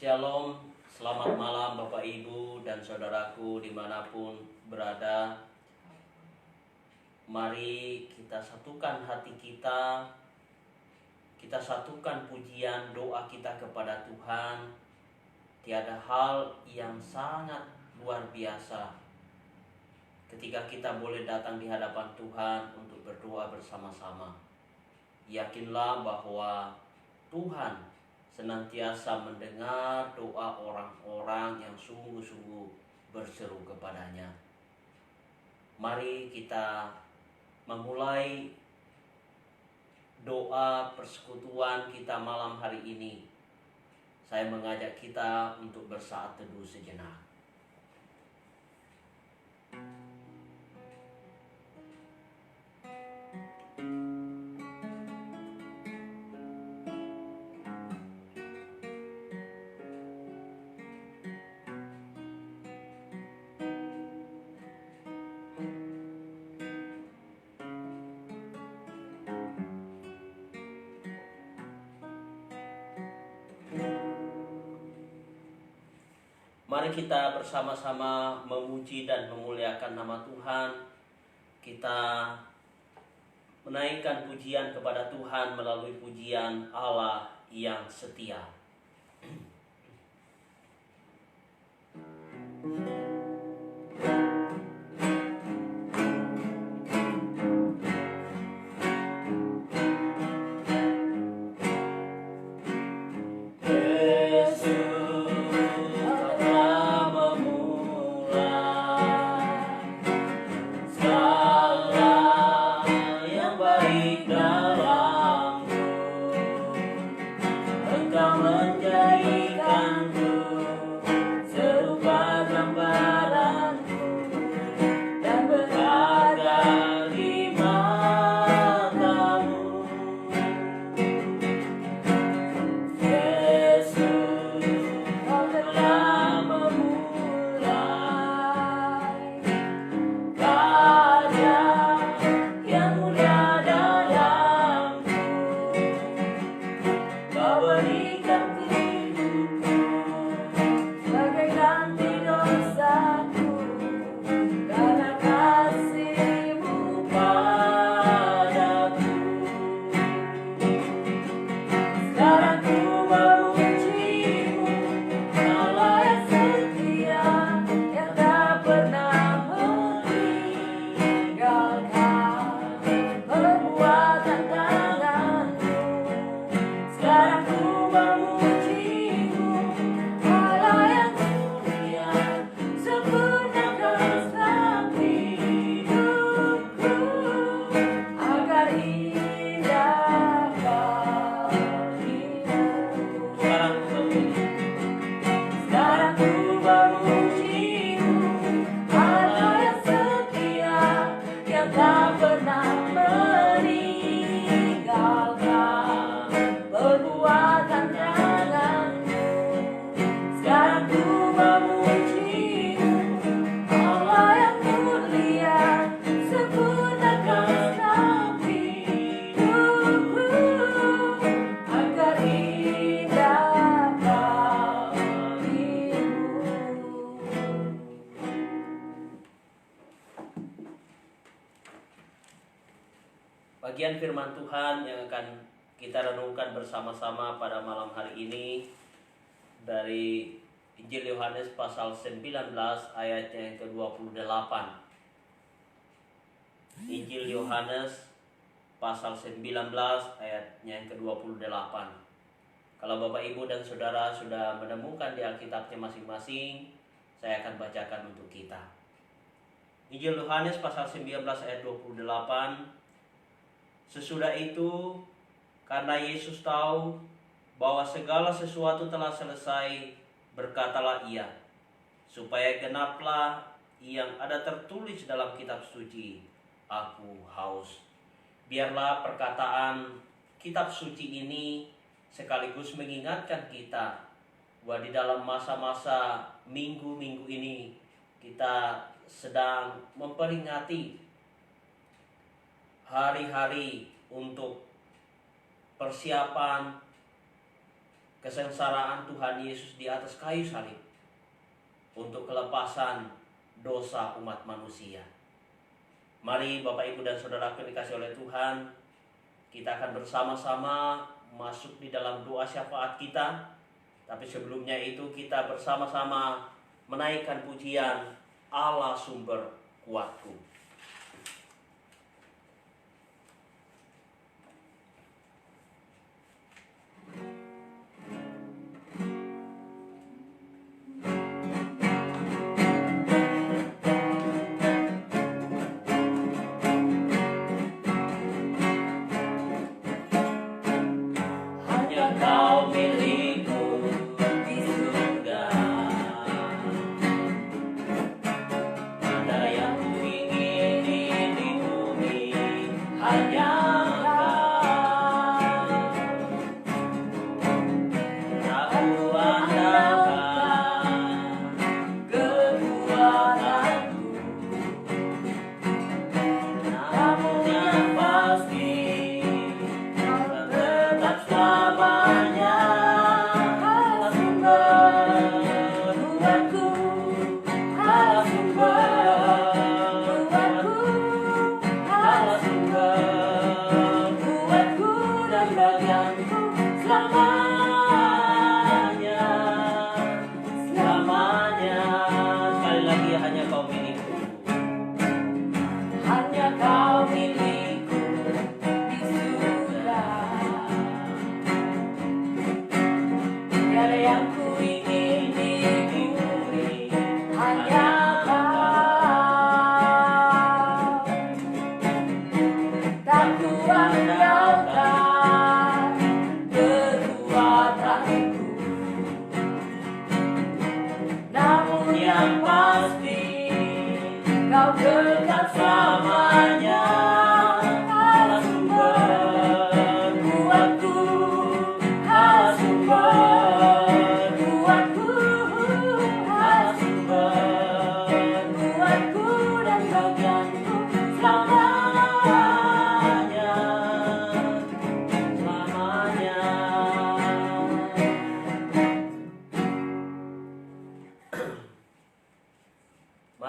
Shalom, selamat malam Bapak Ibu dan saudaraku dimanapun berada. Mari kita satukan hati kita, kita satukan pujian doa kita kepada Tuhan. Tiada hal yang sangat luar biasa ketika kita boleh datang di hadapan Tuhan untuk berdoa bersama-sama. Yakinlah bahwa Tuhan senantiasa mendengar doa orang-orang yang sungguh-sungguh berseru kepadanya. Mari kita memulai doa persekutuan kita malam hari ini. Saya mengajak kita untuk bersaat teduh sejenak. Mari kita bersama-sama memuji dan memuliakan nama Tuhan. Kita menaikkan pujian kepada Tuhan melalui pujian Allah yang setia. Bagian firman Tuhan yang akan kita renungkan bersama-sama pada malam hari ini dari Injil Yohanes pasal 19 ayatnya yang ke-28. Injil Yohanes pasal 19 ayatnya yang ke-28. Kalau Bapak Ibu dan Saudara sudah menemukan di Alkitabnya masing-masing, saya akan bacakan untuk kita. Injil Yohanes pasal 19 ayat 28. Sesudah itu, karena Yesus tahu bahwa segala sesuatu telah selesai, berkatalah ia, supaya genaplah yang ada tertulis dalam kitab suci, aku haus. Biarlah perkataan kitab suci ini sekaligus mengingatkan kita bahwa di dalam masa-masa minggu-minggu ini kita sedang memperingati hari-hari untuk persiapan kesengsaraan Tuhan Yesus di atas kayu salib untuk kelepasan dosa umat manusia. Mari Bapak Ibu dan Saudaraku yang dikasihi oleh Tuhan, kita akan bersama-sama masuk di dalam doa syafaat kita. Tapi sebelumnya itu kita bersama-sama menaikkan pujian Allah sumber kuatku.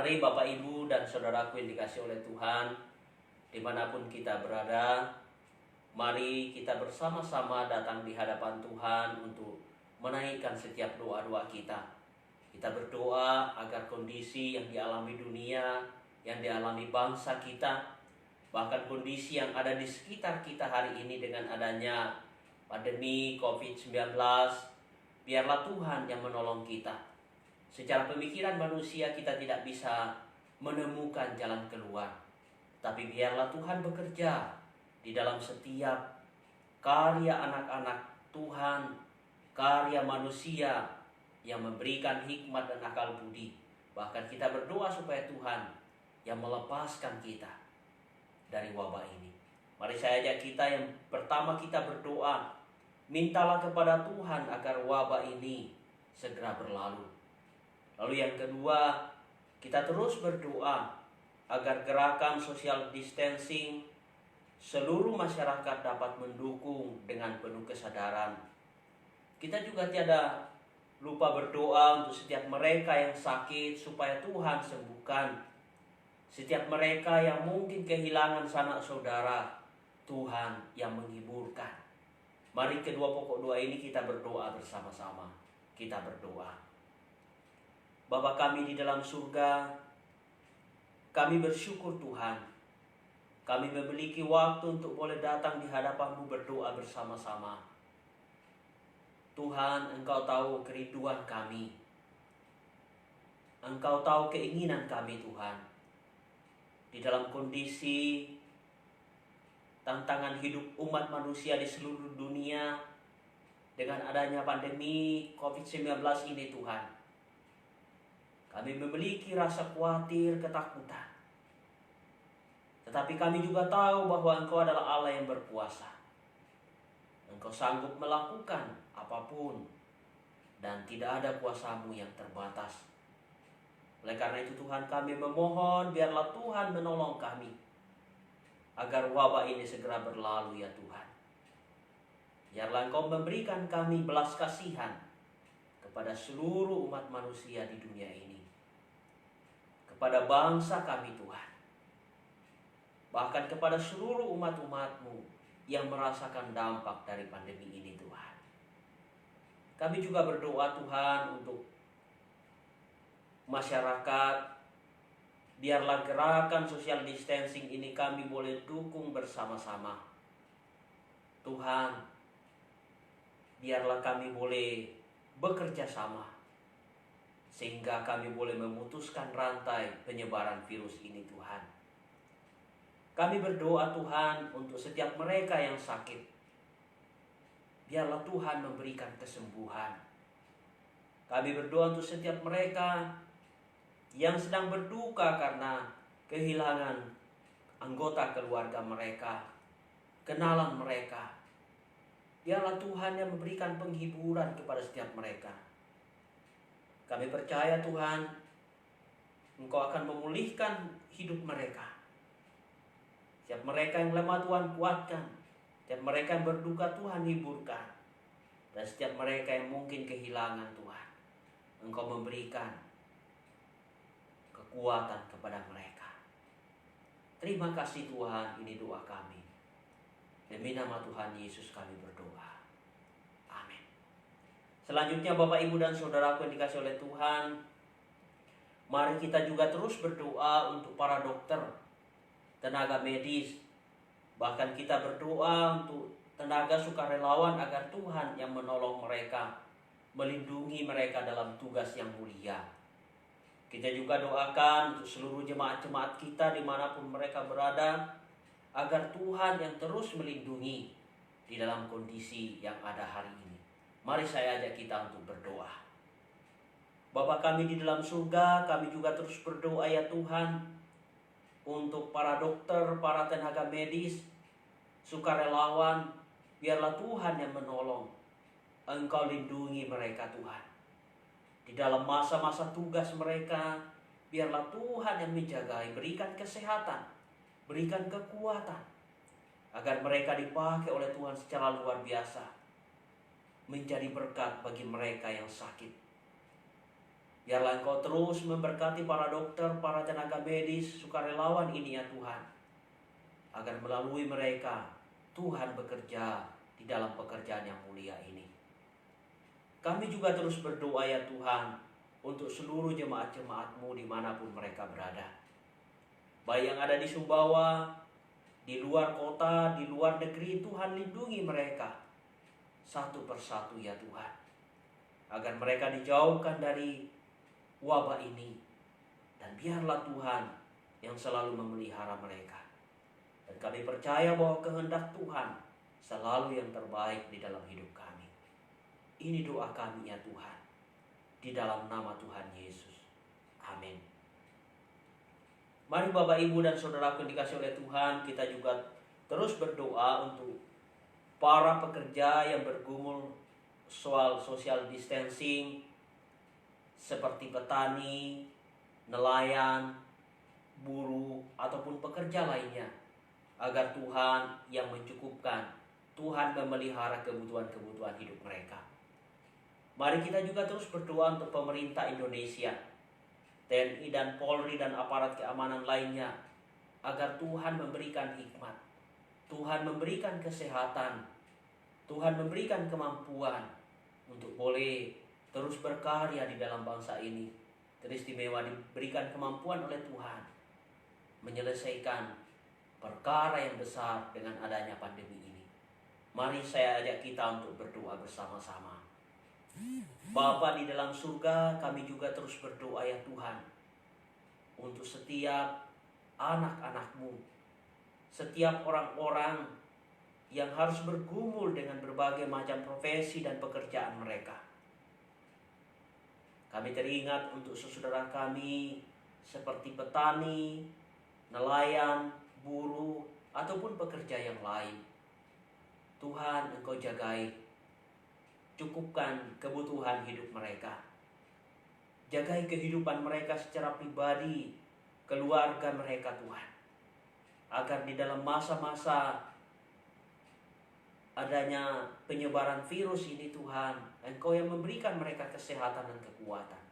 Mari Bapak Ibu dan Saudaraku yang dikasihi oleh Tuhan, dimanapun kita berada, mari kita bersama-sama datang di hadapan Tuhan untuk menaikkan setiap doa-doa kita. Kita berdoa agar kondisi yang dialami dunia, yang dialami bangsa kita, bahkan kondisi yang ada di sekitar kita hari ini dengan adanya pandemi COVID-19, biarlah Tuhan yang menolong kita. Secara pemikiran manusia kita tidak bisa menemukan jalan keluar. Tapi biarlah Tuhan bekerja di dalam setiap karya anak-anak Tuhan, karya manusia yang memberikan hikmat dan akal budi. Bahkan kita berdoa supaya Tuhan yang melepaskan kita dari wabah ini. Mari saya ajak kita yang pertama kita berdoa, mintalah kepada Tuhan agar wabah ini segera berlalu. Lalu yang kedua, kita terus berdoa agar gerakan social distancing seluruh masyarakat dapat mendukung dengan penuh kesadaran. Kita juga tiada lupa berdoa untuk setiap mereka yang sakit supaya Tuhan sembuhkan. Setiap mereka yang mungkin kehilangan sanak saudara, Tuhan yang menghiburkan. Mari kedua pokok doa ini kita berdoa bersama-sama. Kita berdoa. Bapa kami di dalam surga, kami bersyukur Tuhan. Kami memiliki waktu untuk boleh datang di hadapan-Mu berdoa bersama-sama. Tuhan, Engkau tahu kerinduan kami. Engkau tahu keinginan kami Tuhan. Di dalam kondisi tantangan hidup umat manusia di seluruh dunia dengan adanya pandemi COVID-19 ini Tuhan. Kami memiliki rasa khawatir, ketakutan. Tetapi kami juga tahu bahwa Engkau adalah Allah yang berkuasa. Engkau sanggup melakukan apapun. Dan tidak ada kuasa-Mu yang terbatas. Oleh karena itu Tuhan kami memohon, biarlah Tuhan menolong kami. Agar wabah ini segera berlalu ya Tuhan. Biarlah Engkau memberikan kami belas kasihan kepada seluruh umat manusia di dunia ini, kepada bangsa kami Tuhan, bahkan kepada seluruh umat-umat-Mu yang merasakan dampak dari pandemi ini Tuhan. Kami juga berdoa Tuhan untuk masyarakat, biarlah gerakan social distancing ini kami boleh dukung bersama-sama. Tuhan, biarlah kami boleh bekerja sama sehingga kami boleh memutuskan rantai penyebaran virus ini Tuhan. Kami berdoa Tuhan untuk setiap mereka yang sakit. Biarlah Tuhan memberikan kesembuhan. Kami berdoa untuk setiap mereka yang sedang berduka karena kehilangan anggota keluarga mereka, kenalan mereka. Biarlah Tuhan yang memberikan penghiburan kepada setiap mereka. Kami percaya Tuhan, Engkau akan memulihkan hidup mereka. Setiap mereka yang lemah Tuhan kuatkan. Setiap mereka yang berduka Tuhan hiburkan. Dan setiap mereka yang mungkin kehilangan Tuhan, Engkau memberikan kekuatan kepada mereka. Terima kasih Tuhan, ini doa kami. Demi nama Tuhan Yesus kami berdoa. Amin. Selanjutnya Bapak, Ibu, dan Saudaraku yang dikasihi oleh Tuhan, mari kita juga terus berdoa untuk para dokter, tenaga medis. Bahkan kita berdoa untuk tenaga sukarelawan agar Tuhan yang menolong mereka, melindungi mereka dalam tugas yang mulia. Kita juga doakan untuk seluruh jemaat-jemaat kita dimanapun mereka berada, agar Tuhan yang terus melindungi di dalam kondisi yang ada hari ini. Mari saya ajak kita untuk berdoa. Bapa kami di dalam surga, kami juga terus berdoa ya Tuhan, untuk para dokter, para tenaga medis, sukarelawan, biarlah Tuhan yang menolong. Engkau lindungi mereka Tuhan. Di dalam masa-masa tugas mereka, biarlah Tuhan yang menjagai, berikan kesehatan, berikan kekuatan, agar mereka dipakai oleh Tuhan secara luar biasa, menjadi berkat bagi mereka yang sakit. Biarlah Engkau terus memberkati para dokter, para tenaga medis, sukarelawan ini ya Tuhan, agar melalui mereka Tuhan bekerja di dalam pekerjaan yang mulia ini. Kami juga terus berdoa ya Tuhan untuk seluruh jemaat-jemaat-Mu dimanapun mereka berada. Baik yang ada di Sumbawa, di luar kota, di luar negeri, Tuhan lindungi mereka satu persatu ya Tuhan. Agar mereka dijauhkan dari wabah ini. Dan biarlah Tuhan yang selalu memelihara mereka. Dan kami percaya bahwa kehendak Tuhan selalu yang terbaik di dalam hidup kami. Ini doa kami ya Tuhan, di dalam nama Tuhan Yesus. Amin. Mari Bapak, Ibu, dan Saudaraku yang dikasihi oleh Tuhan, kita juga terus berdoa untuk para pekerja yang bergumul soal social distancing, seperti petani, nelayan, buruh, ataupun pekerja lainnya, agar Tuhan yang mencukupkan, Tuhan memelihara kebutuhan-kebutuhan hidup mereka. Mari kita juga terus berdoa untuk pemerintah Indonesia, TNI dan Polri dan aparat keamanan lainnya, agar Tuhan memberikan hikmat, Tuhan memberikan kesehatan, Tuhan memberikan kemampuan untuk boleh terus berkarya di dalam bangsa ini. Teristimewa diberikan kemampuan oleh Tuhan menyelesaikan perkara yang besar dengan adanya pandemi ini. Mari saya ajak kita untuk berdoa bersama-sama. Bapa di dalam surga, kami juga terus berdoa ya Tuhan, untuk setiap anak-anak-Mu, setiap orang-orang yang harus bergumul dengan berbagai macam profesi dan pekerjaan mereka. Kami teringat untuk saudara kami seperti petani, nelayan, buruh, ataupun pekerja yang lain. Tuhan, Engkau jagai, cukupkan kebutuhan hidup mereka. Jagai kehidupan mereka secara pribadi, keluarga mereka Tuhan. Agar di dalam masa-masa adanya penyebaran virus ini Tuhan, Engkau yang memberikan mereka kesehatan dan kekuatan.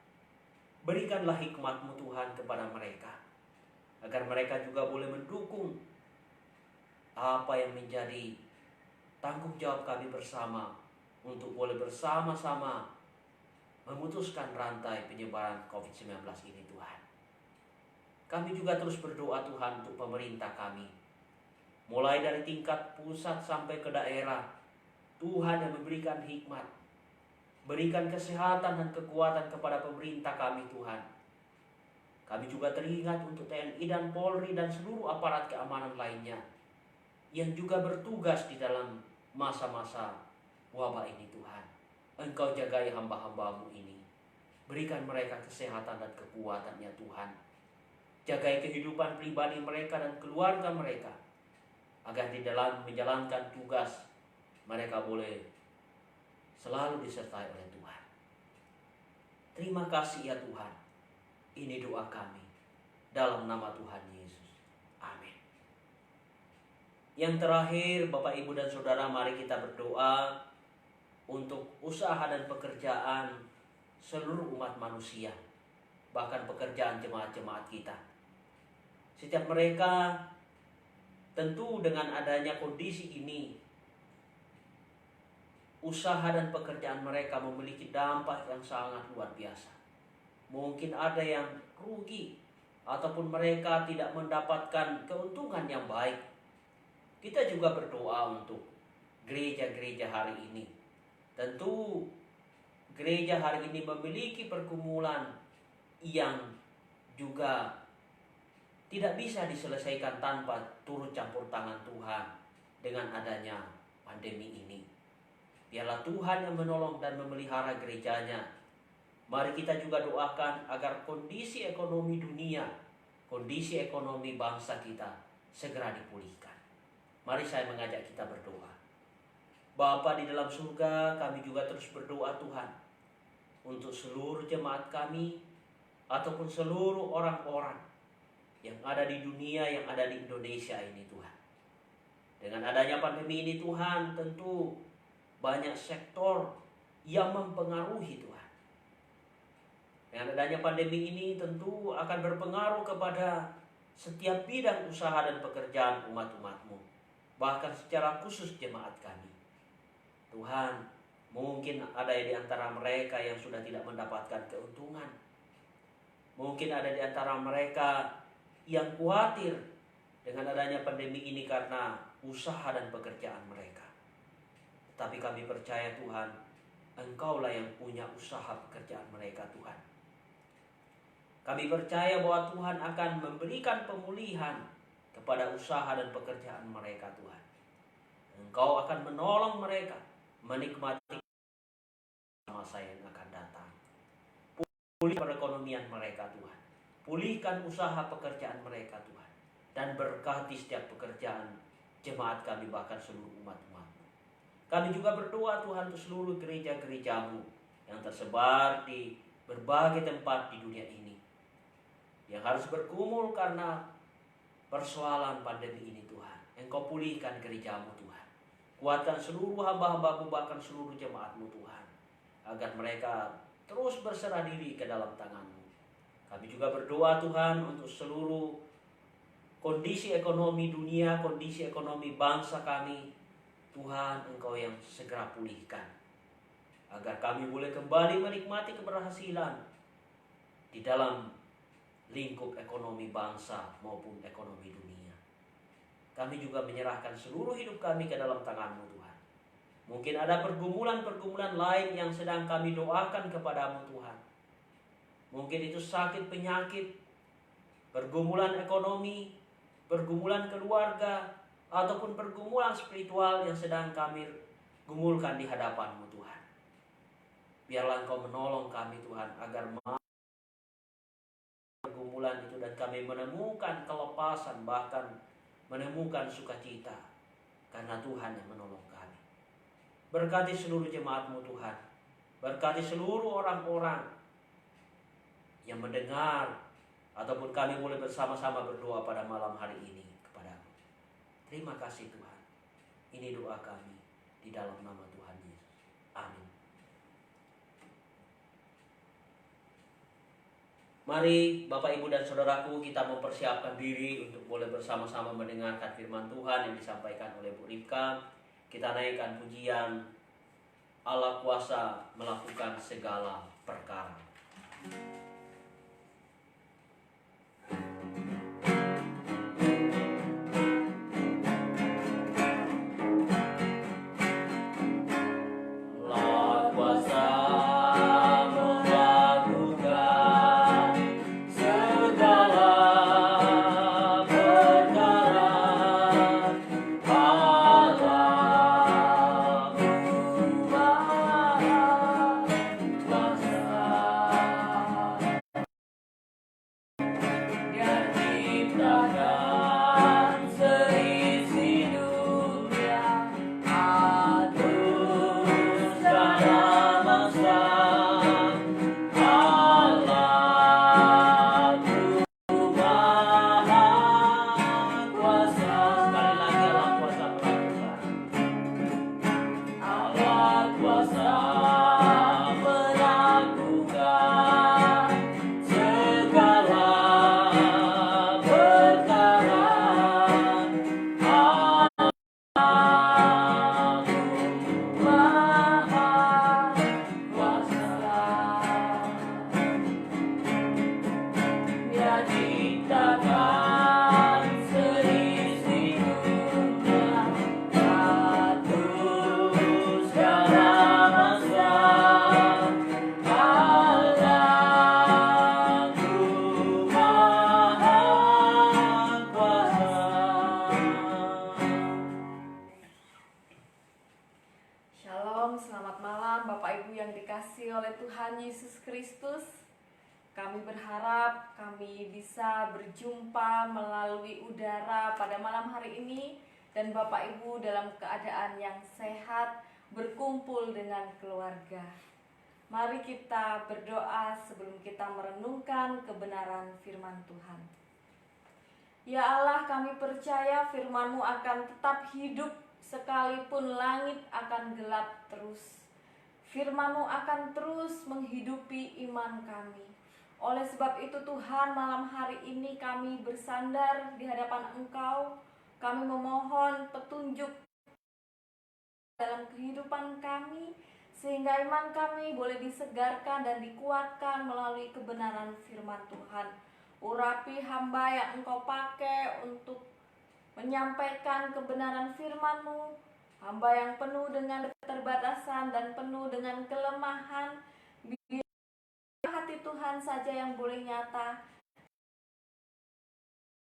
Berikanlah hikmat-Mu Tuhan kepada mereka, agar mereka juga boleh mendukung apa yang menjadi tanggung jawab kami bersama, untuk boleh bersama-sama memutuskan rantai penyebaran COVID-19 ini Tuhan. Kami juga terus berdoa Tuhan untuk pemerintah kami, mulai dari tingkat pusat sampai ke daerah. Tuhan yang memberikan hikmat, berikan kesehatan dan kekuatan kepada pemerintah kami Tuhan. Kami juga teringat untuk TNI dan Polri dan seluruh aparat keamanan lainnya yang juga bertugas di dalam masa-masa wabah ini Tuhan. Engkau jagai hamba-hamba-Mu ini. Berikan mereka kesehatan dan kekuatannya Tuhan. Jagai kehidupan pribadi mereka dan keluarga mereka, agar di dalam menjalankan tugas mereka boleh selalu disertai oleh Tuhan. Terima kasih ya Tuhan. Ini doa kami dalam nama Tuhan Yesus. Amin. Yang terakhir, Bapak, Ibu, dan Saudara, mari kita berdoa untuk usaha dan pekerjaan seluruh umat manusia, bahkan pekerjaan jemaat-jemaat kita. Setiap mereka tentu dengan adanya kondisi ini, usaha dan pekerjaan mereka memiliki dampak yang sangat luar biasa. Mungkin ada yang rugi, ataupun mereka tidak mendapatkan keuntungan yang baik. Kita juga berdoa untuk gereja-gereja hari ini. Tentu gereja hari ini memiliki pergumulan yang juga tidak bisa diselesaikan tanpa turut campur tangan Tuhan dengan adanya pandemi ini. Biarlah Tuhan yang menolong dan memelihara gerejanya. Mari kita juga doakan agar kondisi ekonomi dunia, kondisi ekonomi bangsa kita segera dipulihkan. Mari saya mengajak kita berdoa. Bapa di dalam surga, kami juga terus berdoa Tuhan untuk seluruh jemaat kami ataupun seluruh orang-orang yang ada di dunia, yang ada di Indonesia ini Tuhan. Dengan adanya pandemi ini Tuhan, tentu banyak sektor yang mempengaruhi Tuhan. Dengan adanya pandemi ini tentu akan berpengaruh kepada setiap bidang usaha dan pekerjaan umat-umat-Mu, bahkan secara khusus jemaat kami. Tuhan, mungkin ada di antara mereka yang sudah tidak mendapatkan keuntungan. Mungkin ada di antara mereka yang khawatir dengan adanya pandemi ini karena usaha dan pekerjaan mereka. Tapi kami percaya Tuhan, Engkaulah yang punya usaha pekerjaan mereka Tuhan. Kami percaya bahwa Tuhan akan memberikan pemulihan kepada usaha dan pekerjaan mereka Tuhan. Engkau akan menolong mereka menikmati masa yang akan datang. Pulih perekonomian mereka Tuhan. Pulihkan usaha pekerjaan mereka Tuhan. Dan berkati setiap pekerjaan jemaat kami, bahkan seluruh umat-umat-Mu. Kami juga berdoa Tuhan untuk seluruh gereja-gereja-Mu yang tersebar di berbagai tempat di dunia ini, yang harus bergumul karena persoalan pandemi ini Tuhan. Engkau pulihkan gereja-Mu Tuhan. Kuatkan seluruh hamba-hamba-Mu, bahkan seluruh jemaat-Mu Tuhan, agar mereka terus berserah diri ke dalam tangan-Mu. Kami juga berdoa Tuhan untuk seluruh kondisi ekonomi dunia, kondisi ekonomi bangsa kami. Tuhan, Engkau yang segera pulihkan, agar kami boleh kembali menikmati keberhasilan di dalam lingkup ekonomi bangsa maupun ekonomi dunia. Kami juga menyerahkan seluruh hidup kami ke dalam tangan-Mu Tuhan. Mungkin ada pergumulan-pergumulan lain yang sedang kami doakan kepada-Mu Tuhan. Mungkin itu sakit, penyakit, pergumulan ekonomi, pergumulan keluarga, ataupun pergumulan spiritual yang sedang kami gumulkan di hadapan-Mu Tuhan. Biarlah Engkau menolong kami Tuhan, agar pergumulan itu dan kami menemukan kelepasan, bahkan menemukan sukacita, karena Tuhan yang menolong kami. Berkati seluruh jemaat-Mu Tuhan. Berkati seluruh orang-orang yang mendengar, ataupun kami boleh bersama-sama berdoa pada malam hari ini kepada-Mu. Terima kasih Tuhan. Ini doa kami di dalam nama Tuhan Yesus. Amin. Mari Bapak Ibu dan Saudaraku, kita mempersiapkan diri untuk boleh bersama-sama mendengarkan firman Tuhan yang disampaikan oleh Bu Ripka. Kita naikkan pujian Allah kuasa melakukan segala perkara. Tuhan Yesus Kristus. Kami berharap kami bisa berjumpa melalui udara pada malam hari ini, dan Bapak Ibu dalam keadaan yang sehat berkumpul dengan keluarga. Mari kita berdoa sebelum kita merenungkan kebenaran firman Tuhan. Ya Allah, kami percaya firman-Mu akan tetap hidup sekalipun langit akan gelap terus. Firman-Mu akan terus menghidupi iman kami. Oleh sebab itu Tuhan, malam hari ini kami bersandar di hadapan Engkau. Kami memohon petunjuk dalam kehidupan kami, sehingga iman kami boleh disegarkan dan dikuatkan melalui kebenaran firman Tuhan. Urapi hamba yang Engkau pakai untuk menyampaikan kebenaran firman-Mu, hamba yang penuh dengan keterbatasan dan penuh dengan kelemahan. Biar hati Tuhan saja yang boleh nyata,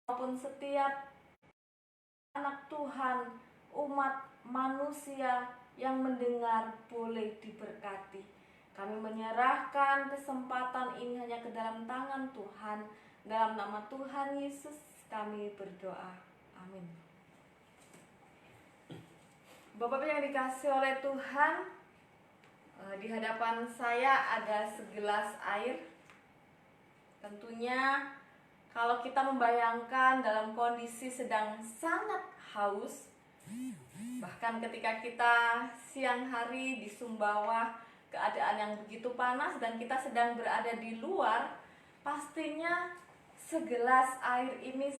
maupun setiap anak Tuhan, umat manusia yang mendengar boleh diberkati. Kami menyerahkan kesempatan ini hanya ke dalam tangan Tuhan. Dalam nama Tuhan Yesus kami berdoa. Amin. Bapak yang dikasihi oleh Tuhan, di hadapan saya ada segelas air. Tentunya kalau kita membayangkan dalam kondisi sedang sangat haus, bahkan ketika kita siang hari di Sumbawa, keadaan yang begitu panas dan kita sedang berada di luar, pastinya segelas air ini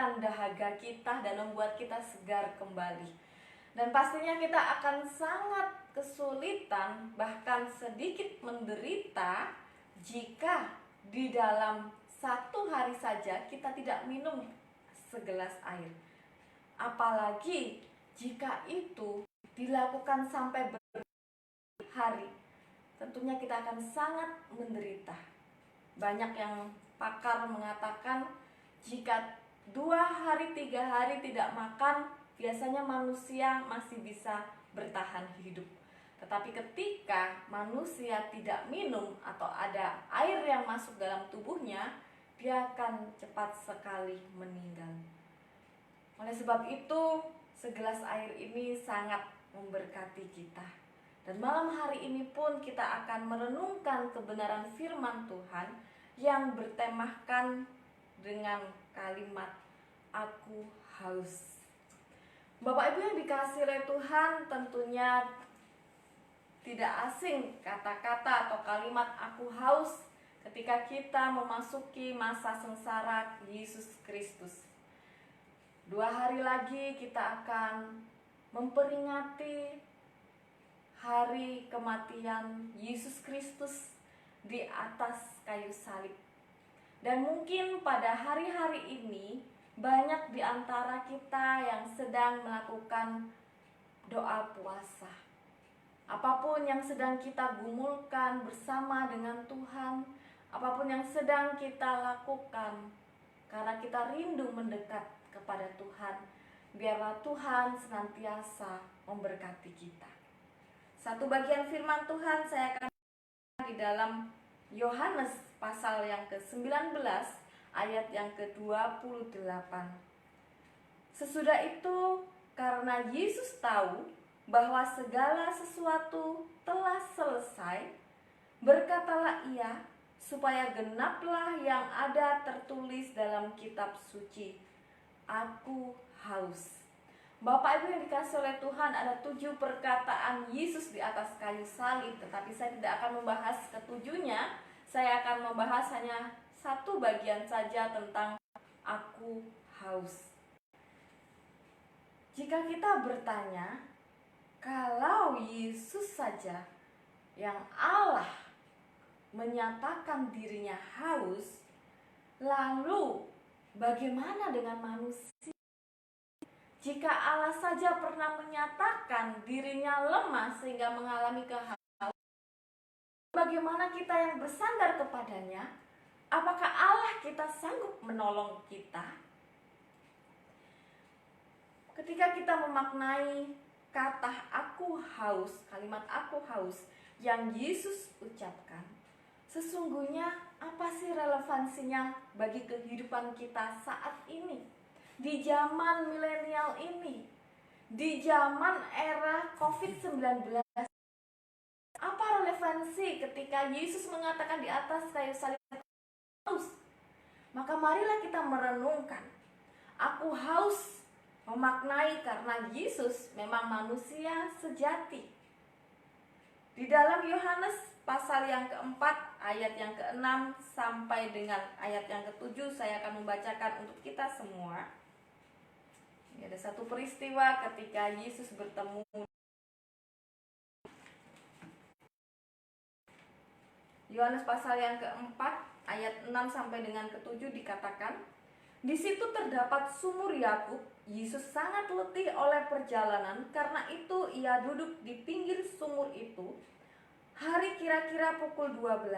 dahaga kita dan membuat kita segar kembali. Dan pastinya kita akan sangat kesulitan, bahkan sedikit menderita jika di dalam satu hari saja kita tidak minum segelas air. Apalagi jika itu dilakukan sampai berhari, tentunya kita akan sangat menderita. Banyak yang pakar mengatakan jika 2 hari 3 hari tidak makan, biasanya manusia masih bisa bertahan hidup. Tetapi ketika manusia tidak minum atau ada air yang masuk dalam tubuhnya, dia akan cepat sekali meninggal. Oleh sebab itu, segelas air ini sangat memberkati kita. Dan malam hari ini pun kita akan merenungkan kebenaran firman Tuhan yang bertemahkan dengan kalimat "Aku haus". Bapak Ibu yang dikasihi oleh Tuhan, tentunya tidak asing kata-kata atau kalimat aku haus ketika kita memasuki masa sengsara Yesus Kristus. 2 hari lagi kita akan memperingati hari kematian Yesus Kristus di atas kayu salib. Dan mungkin pada hari-hari ini banyak di antara kita yang sedang melakukan doa puasa. Apapun yang sedang kita gumulkan bersama dengan Tuhan, apapun yang sedang kita lakukan, karena kita rindu mendekat kepada Tuhan, biarlah Tuhan senantiasa memberkati kita. Satu bagian firman Tuhan saya akan di dalam Yohanes pasal yang ke-19 ayat yang ke-28. Sesudah itu, karena Yesus tahu bahwa segala sesuatu telah selesai, berkatalah ia, supaya genaplah yang ada tertulis dalam kitab suci, aku haus. Bapak Ibu yang dikasihi oleh Tuhan, ada 7 perkataan Yesus di atas kayu salib, tetapi saya tidak akan membahas ketujuhnya. Saya akan membahas hanya satu bagian saja tentang aku haus. Jika kita bertanya, kalau Yesus saja yang Allah menyatakan dirinya haus, lalu bagaimana dengan manusia? Jika Allah saja pernah menyatakan dirinya lemah sehingga mengalami kehausan, bagaimana kita yang bersandar kepadanya? Apakah Allah kita sanggup menolong kita? Ketika kita memaknai kata aku haus, kalimat aku haus yang Yesus ucapkan, sesungguhnya apa sih relevansinya bagi kehidupan kita saat ini? Di zaman milenial ini, di zaman era COVID-19, apa relevansi ketika Yesus mengatakan di atas kayu salib haus? Maka marilah kita merenungkan. Aku haus memaknai karena Yesus memang manusia sejati. Di dalam Yohanes pasal yang keempat, ayat yang ke-6 sampai dengan ayat yang ke-7, saya akan membacakan untuk kita semua. Ini ada satu peristiwa ketika Yesus bertemu. Yohanes pasal yang keempat, ayat 6 sampai dengan ke-7 dikatakan, di situ terdapat sumur Yakub. Yesus sangat letih oleh perjalanan, karena itu ia duduk di pinggir sumur itu. Hari kira-kira pukul 12.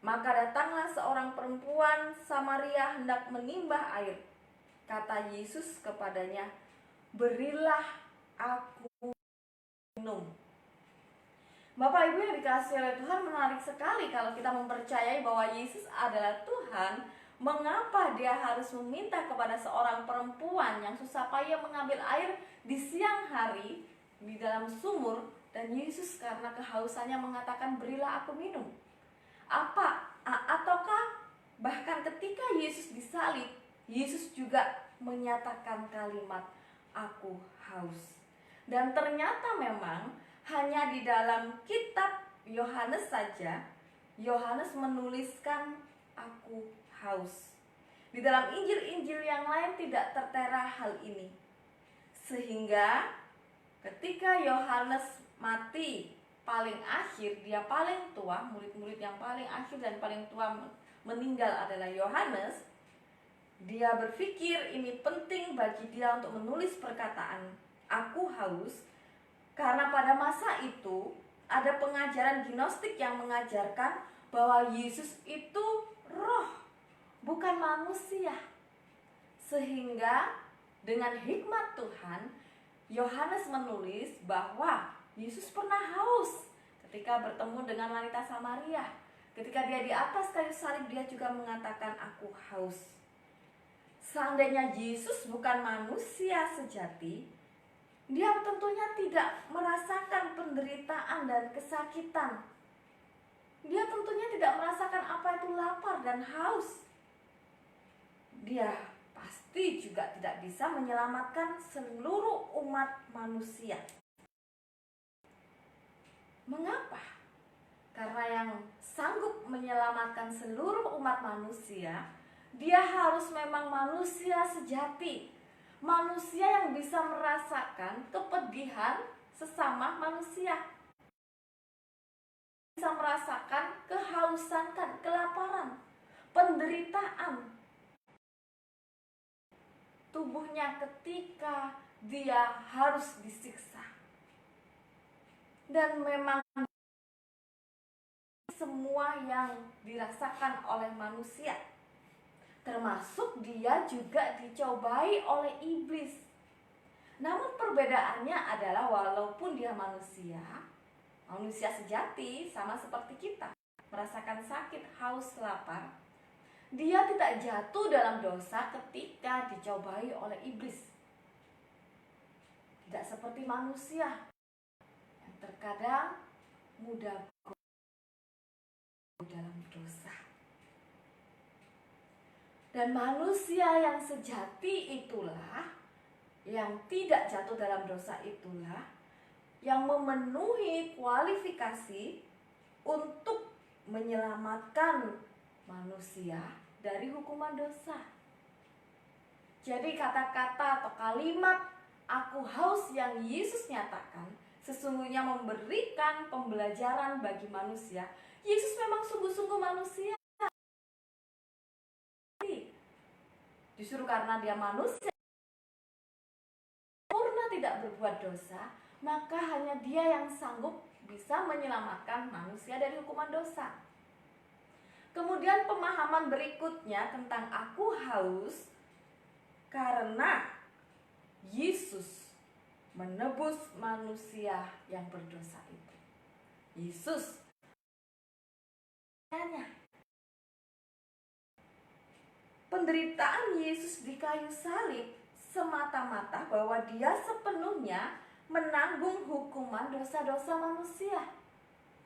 Maka datanglah seorang perempuan Samaria hendak menimbah air. Kata Yesus kepadanya, berilah aku minum. Bapak Ibu yang dikasihi oleh Tuhan, menarik sekali kalau kita mempercayai bahwa Yesus adalah Tuhan. Mengapa dia harus meminta kepada seorang perempuan yang susah payah mengambil air di siang hari di dalam sumur, dan Yesus karena kehausannya mengatakan berilah aku minum? Ataukah bahkan ketika Yesus disalib, Yesus juga menyatakan kalimat aku haus? Dan ternyata memang hanya di dalam kitab Yohanes saja Yohanes menuliskan aku haus. Di dalam Injil-Injil yang lain tidak tertera hal ini. Sehingga ketika Yohanes mati paling akhir, dia paling tua, murid-murid yang paling akhir dan paling tua meninggal adalah Yohanes. Dia berpikir ini penting bagi dia untuk menulis perkataan aku haus, karena pada masa itu ada pengajaran gnostik yang mengajarkan bahwa Yesus itu roh, bukan manusia. Sehingga dengan hikmat Tuhan, Yohanes menulis bahwa Yesus pernah haus ketika bertemu dengan wanita Samaria. Ketika dia di atas kayu salib, dia juga mengatakan aku haus. Seandainya Yesus bukan manusia sejati, dia tentunya tidak merasakan penderitaan dan kesakitan. Dia tentunya tidak merasakan apa itu lapar dan haus. Dia pasti pasti juga tidak bisa menyelamatkan seluruh umat manusia. Mengapa? Karena yang sanggup menyelamatkan seluruh umat manusia, dia harus memang manusia sejati. Manusia yang bisa merasakan kepedihan sesama manusia. Bisa merasakan kehausan, kelaparan, penderitaan tubuhnya ketika dia harus disiksa. Dan memang semua yang dirasakan oleh manusia, termasuk dia juga dicobai oleh iblis. Namun perbedaannya adalah walaupun dia manusia sejati sama seperti kita, merasakan sakit, haus, lapar, dia tidak jatuh dalam dosa ketika dicobai oleh iblis. Tidak seperti manusia yang terkadang mudah dalam dosa. Dan manusia yang sejati itulah, yang tidak jatuh dalam dosa itulah, yang memenuhi kualifikasi untuk menyelamatkan manusia dari hukuman dosa. Jadi kata-kata atau kalimat "aku haus" yang Yesus nyatakan sesungguhnya memberikan pembelajaran bagi manusia. Yesus memang sungguh-sungguh manusia. Justru karena dia manusia, sempurna, tidak berbuat dosa, maka hanya dia yang sanggup bisa menyelamatkan manusia dari hukuman dosa. Kemudian pemahaman berikutnya tentang aku haus karena Yesus menebus manusia yang berdosa itu. Yesus penderitaan Yesus di kayu salib semata-mata bahwa dia sepenuhnya menanggung hukuman dosa-dosa manusia.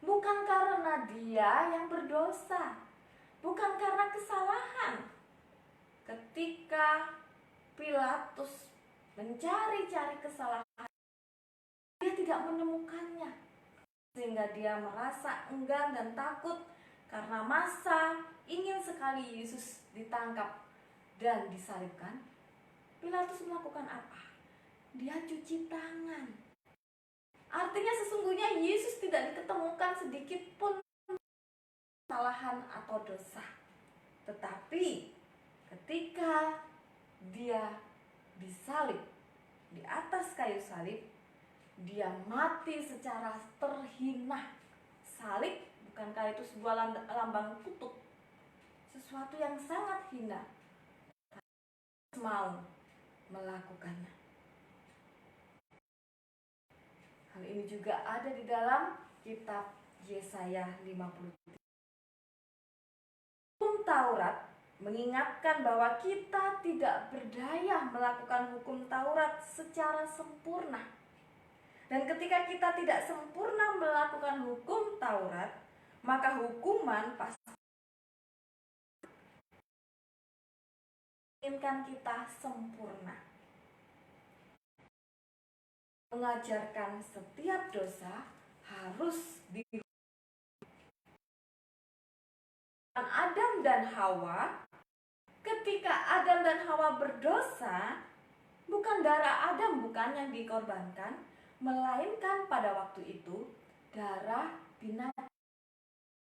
Bukan karena dia yang berdosa, bukan karena kesalahan. Ketika Pilatus mencari-cari kesalahan, dia tidak menemukannya, sehingga dia merasa enggan dan takut karena massa ingin sekali Yesus ditangkap dan disalibkan. Pilatus melakukan apa? Dia cuci tangan. Artinya sesungguhnya Yesus tidak diketemukan sedikit pun kesalahan atau dosa. Tetapi ketika dia disalib di atas kayu salib, dia mati secara terhina. Salib bukankah itu sebuah lambang kutuk, sesuatu yang sangat hina. Mau melakukannya. Hal ini juga ada di dalam kitab Yesaya 53. Hukum Taurat mengingatkan bahwa kita tidak berdaya melakukan hukum Taurat secara sempurna. Dan ketika kita tidak sempurna melakukan hukum Taurat, maka hukuman pasti menginginkan kita sempurna. Mengajarkan setiap dosa harus dihukum. Adam dan Hawa, ketika Adam dan Hawa berdosa, bukan darah Adam bukan yang dikorbankan, melainkan pada waktu itu darah binatang.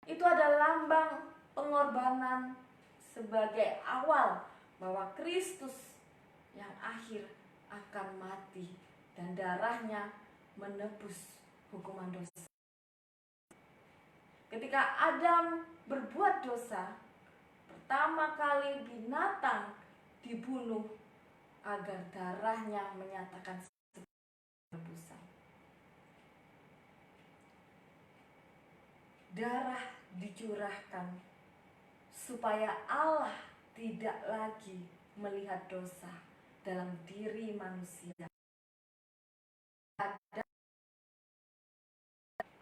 Itu adalah lambang pengorbanan sebagai awal bahwa Kristus yang akhir akan mati dan darahnya menebus hukuman dosa. Ketika Adam berbuat dosa, pertama kali binatang dibunuh agar darahnya menyatakan penebusan. Darah dicurahkan supaya Allah tidak lagi melihat dosa dalam diri manusia.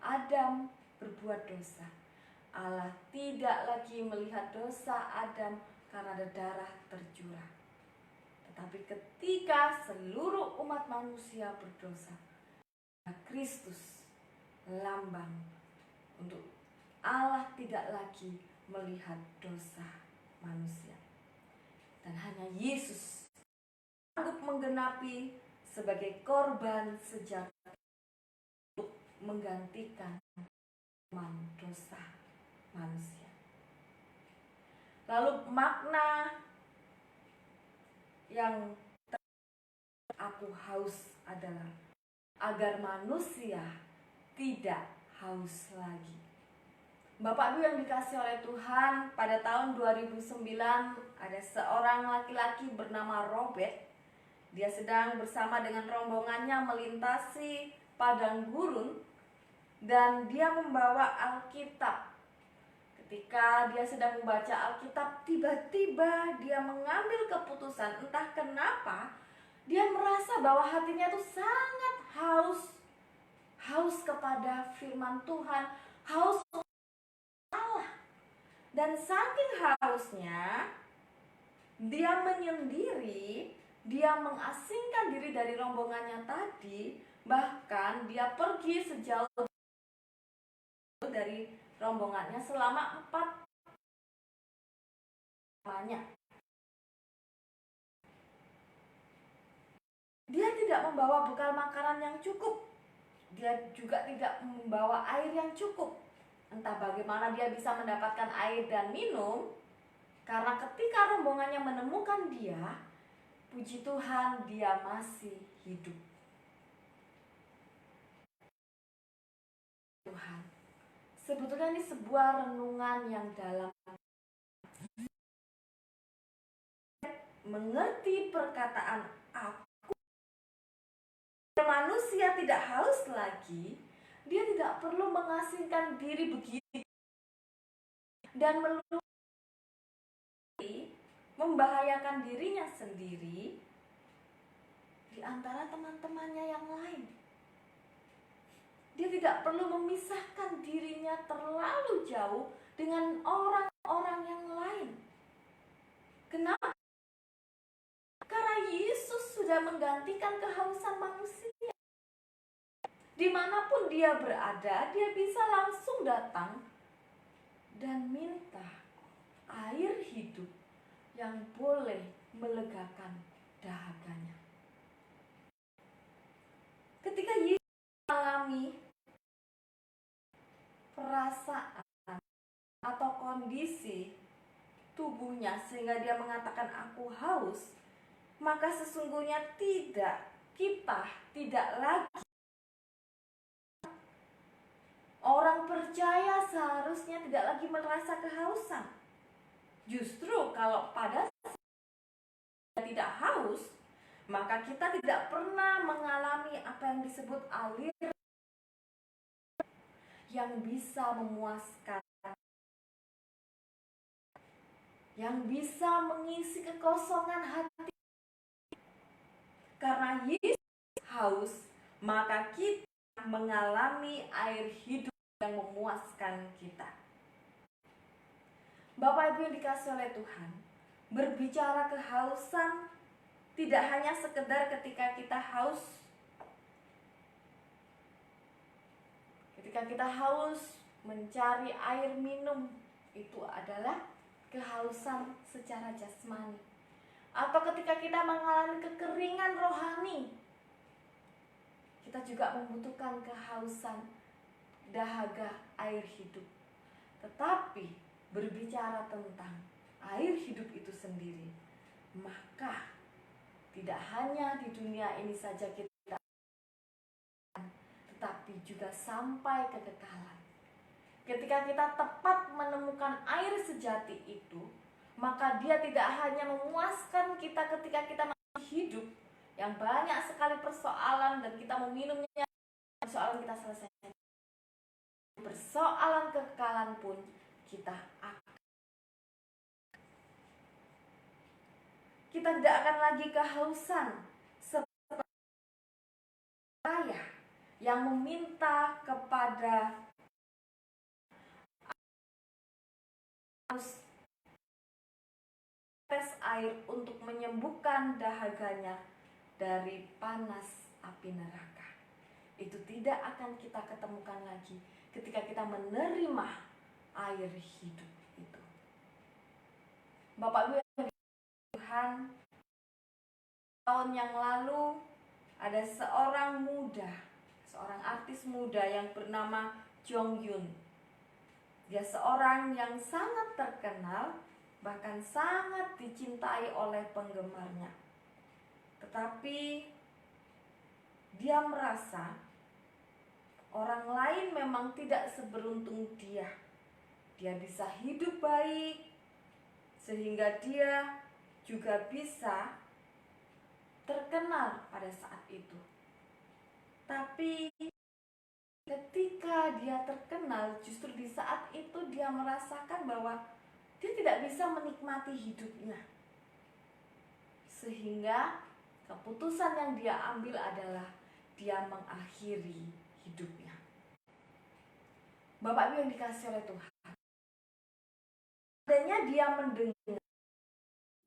Adam berbuat dosa, Allah tidak lagi melihat dosa Adam karena ada darah tercurah. Tapi ketika seluruh umat manusia berdosa, Kristus lambang untuk Allah tidak lagi melihat dosa manusia. Dan hanya Yesus sanggup menggenapi sebagai korban sejati untuk menggantikan dosa manusia. Lalu makna yang aku haus adalah agar manusia tidak haus lagi. Bapak Ibu yang dikasihi oleh Tuhan, pada tahun 2009 ada seorang laki-laki bernama Robert. Dia sedang bersama dengan rombongannya melintasi padang gurun dan dia membawa Alkitab. Ketika dia sedang membaca Alkitab, tiba-tiba dia mengambil keputusan, entah kenapa dia merasa bahwa hatinya itu sangat haus kepada firman Tuhan, haus Allah. Dan saking hausnya, dia menyendiri, dia mengasingkan diri dari rombongannya tadi, bahkan dia pergi sejauh dari rombongannya selama 4 lamanya. Dia tidak membawa bekal makanan yang cukup. Dia juga tidak membawa air yang cukup. Entah bagaimana dia bisa mendapatkan air dan minum, karena ketika rombongannya menemukan dia, puji Tuhan, dia masih hidup. Tuhan, sebetulnya ini sebuah renungan yang dalam. Mengerti perkataan aku, manusia tidak haus lagi, dia tidak perlu mengasingkan diri begitu dan membahayakan dirinya sendiri di antara teman-temannya yang lain. Dia tidak perlu memisahkan dirinya terlalu jauh dengan orang-orang yang lain. Kenapa? Karena Yesus sudah menggantikan kehausan manusia. Dimanapun dia berada, dia bisa langsung datang dan minta air hidup yang boleh melegakan dahaganya. Ketika Yesus mengalami perasaan atau kondisi tubuhnya sehingga dia mengatakan aku haus, maka sesungguhnya kita tidak lagi orang percaya seharusnya tidak lagi merasa kehausan. Justru kalau pada saat tidak haus, maka kita tidak pernah mengalami apa yang disebut alir yang bisa memuaskan, yang bisa mengisi kekosongan hati. Karena Yesus haus, maka kita mengalami air hidup yang memuaskan kita. Bapak Ibu yang dikasihi oleh Tuhan, berbicara kehausan tidak hanya sekedar ketika kita haus. Ketika kita haus mencari air minum, itu adalah kehausan secara jasmani. Atau ketika kita mengalami kekeringan rohani, kita juga membutuhkan kehausan dahaga air hidup. Tetapi berbicara tentang air hidup itu sendiri, maka tidak hanya di dunia ini saja kita, tetapi juga sampai kekekalan. Ketika kita tepat menemukan air sejati itu, maka dia tidak hanya memuaskan kita ketika kita masih hidup, yang banyak sekali persoalan dan kita meminumnya, persoalan kita selesai. Persoalan kekekalan pun kita tidak akan lagi kehausan seperti ayah yang meminta kepada tes air untuk menyembuhkan dahaganya dari panas api neraka. Itu tidak akan kita ketemukan lagi ketika kita menerima air hidup itu. Bapak Ibu yang Tuhan, tahun yang lalu ada seorang artis muda yang bernama Jong Yun. Dia seorang yang sangat terkenal, bahkan sangat dicintai oleh penggemarnya. Tetapi dia merasa orang lain memang tidak seberuntung dia. Dia bisa hidup baik, sehingga dia juga bisa terkenal pada saat itu. Tapi ketika dia terkenal, justru di saat itu dia merasakan bahwa dia tidak bisa menikmati hidupnya. Sehingga keputusan yang dia ambil adalah dia mengakhiri hidupnya. Bapak Ibu yang dikasihi oleh Tuhan, adanya dia mendengar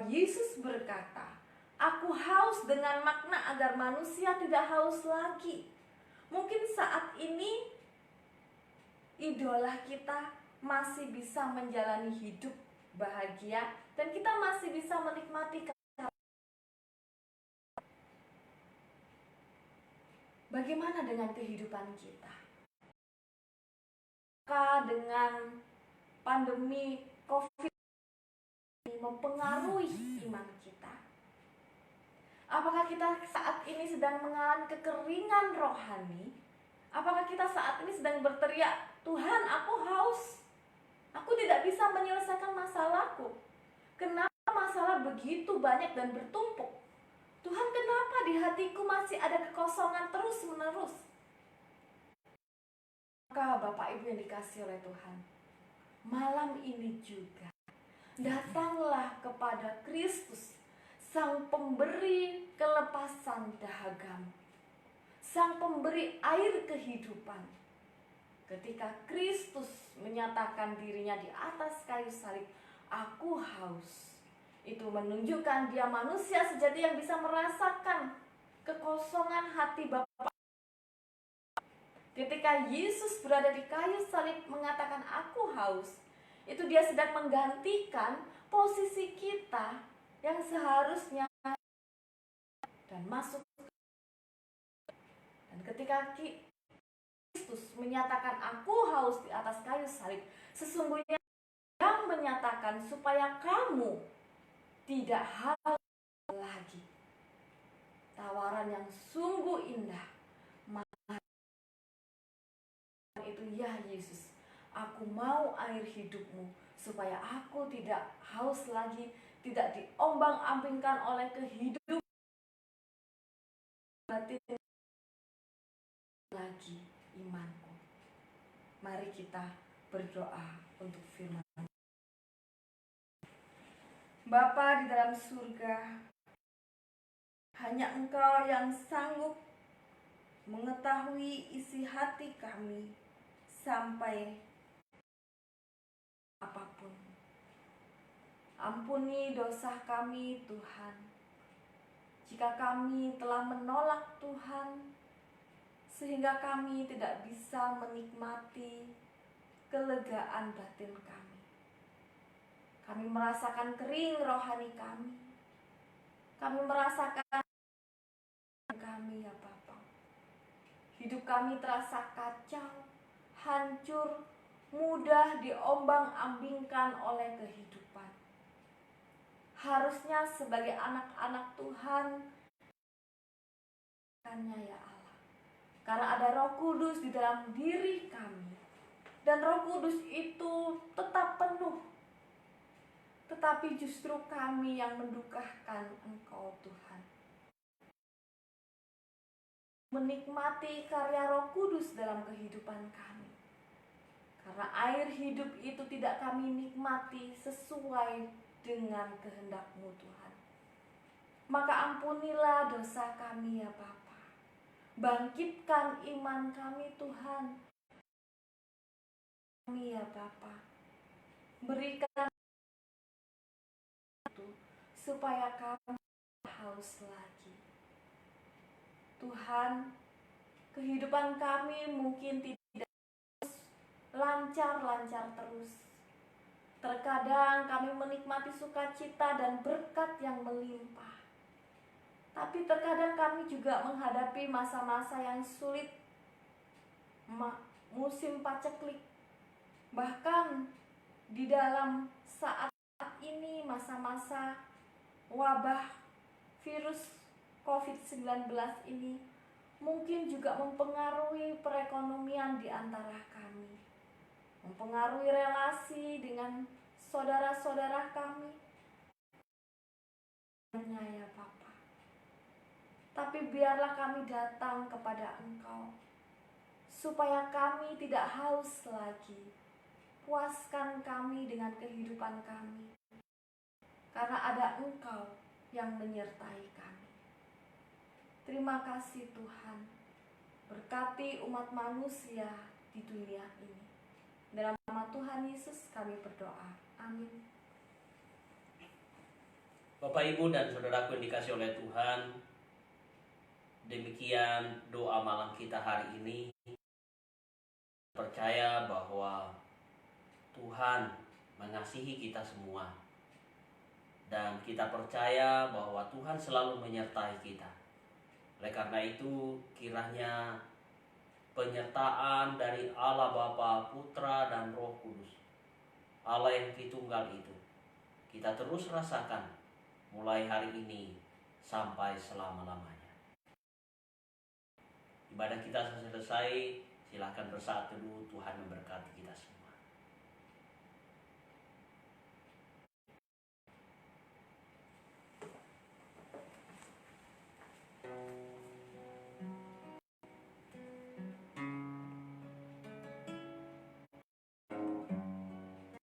Yesus berkata, "Aku haus," dengan makna agar manusia tidak haus lagi. Mungkin saat ini idola kita masih bisa menjalani hidup bahagia dan kita masih bisa menikmati. Bagaimana dengan kehidupan kita? Apakah dengan pandemi COVID ini mempengaruhi iman kita? Apakah kita saat ini sedang mengalami kekeringan rohani? Apakah kita saat ini sedang berteriak, "Tuhan, aku haus. Aku tidak bisa menyelesaikan masalahku. Kenapa masalah begitu banyak dan bertumpuk? Tuhan, kenapa di hatiku masih ada kekosongan terus-menerus?" Maka Bapak Ibu yang dikasihi oleh Tuhan, malam ini juga datanglah kepada Kristus, Sang Pemberi kelepasan dahagamu, Sang Pemberi air kehidupan. Ketika Kristus menyatakan dirinya di atas kayu salib, "Aku haus," itu menunjukkan dia manusia sejati yang bisa merasakan kekosongan hati Bapa. Ketika Yesus berada di kayu salib mengatakan, "Aku haus," itu dia sedang menggantikan posisi kita yang seharusnya dan masuk. Dan ketika Kristus menyatakan, "Aku haus," di atas kayu salib, sesungguhnya yang menyatakan supaya kamu tidak haus lagi. Tawaran yang sungguh indah. Itu, "Ya Yesus, aku mau air hidupmu supaya aku tidak haus lagi, tidak diombang-ambingkan oleh kehidupan batin lagi imanku." Mari kita berdoa untuk firman. Bapa di dalam surga, hanya Engkau yang sanggup mengetahui isi hati kami sampai apapun. Ampuni dosa kami Tuhan, jika kami telah menolak Tuhan, sehingga kami tidak bisa menikmati kelegaan batin kami. Kami merasakan kering rohani kami. Kami merasakan kami, ya Bapa. Hidup kami terasa kacau, hancur, mudah diombang-ambingkan oleh kehidupan. Harusnya sebagai anak-anak Tuhan, ya Allah, karena ada Roh Kudus di dalam diri kami, dan Roh Kudus itu tetap penuh. Tetapi justru kami yang mendukakan Engkau Tuhan. Menikmati karya Roh Kudus dalam kehidupan kami. Karena air hidup itu tidak kami nikmati sesuai dengan kehendak-Mu Tuhan. Maka ampunilah dosa kami, ya Bapa. Bangkitkan iman kami Tuhan. Kami, ya Bapa. Berikan supaya kami tidak haus lagi. Tuhan, kehidupan kami mungkin tidak lancar-lancar terus. Terkadang kami menikmati sukacita dan berkat yang melimpah. Tapi terkadang kami juga menghadapi masa-masa yang sulit, musim paceklik. Bahkan di dalam saat ini, masa-masa wabah virus COVID-19 ini mungkin juga mempengaruhi perekonomian di antara kami, mempengaruhi relasi dengan saudara-saudara kami. Ya Bapa, tapi biarlah kami datang kepada Engkau, supaya kami tidak haus lagi. Puaskan kami dengan kehidupan kami, karena ada Engkau yang menyertai kami. Terima kasih Tuhan, berkati umat manusia di dunia ini. Dalam nama Tuhan Yesus kami berdoa. Amin. Bapak, Ibu, dan saudaraku yang dikasih oleh Tuhan, demikian doa malam kita hari ini. Percaya bahwa Tuhan mengasihi kita semua, dan kita percaya bahwa Tuhan selalu menyertai kita. Oleh karena itu, kiranya penyertaan dari Allah Bapa, Putra, dan Roh Kudus, Allah yang Tritunggal itu, kita terus rasakan mulai hari ini sampai selama-lamanya. Ibadah kita selesai, silakan bersaat teduh. Tuhan memberkati kita semua.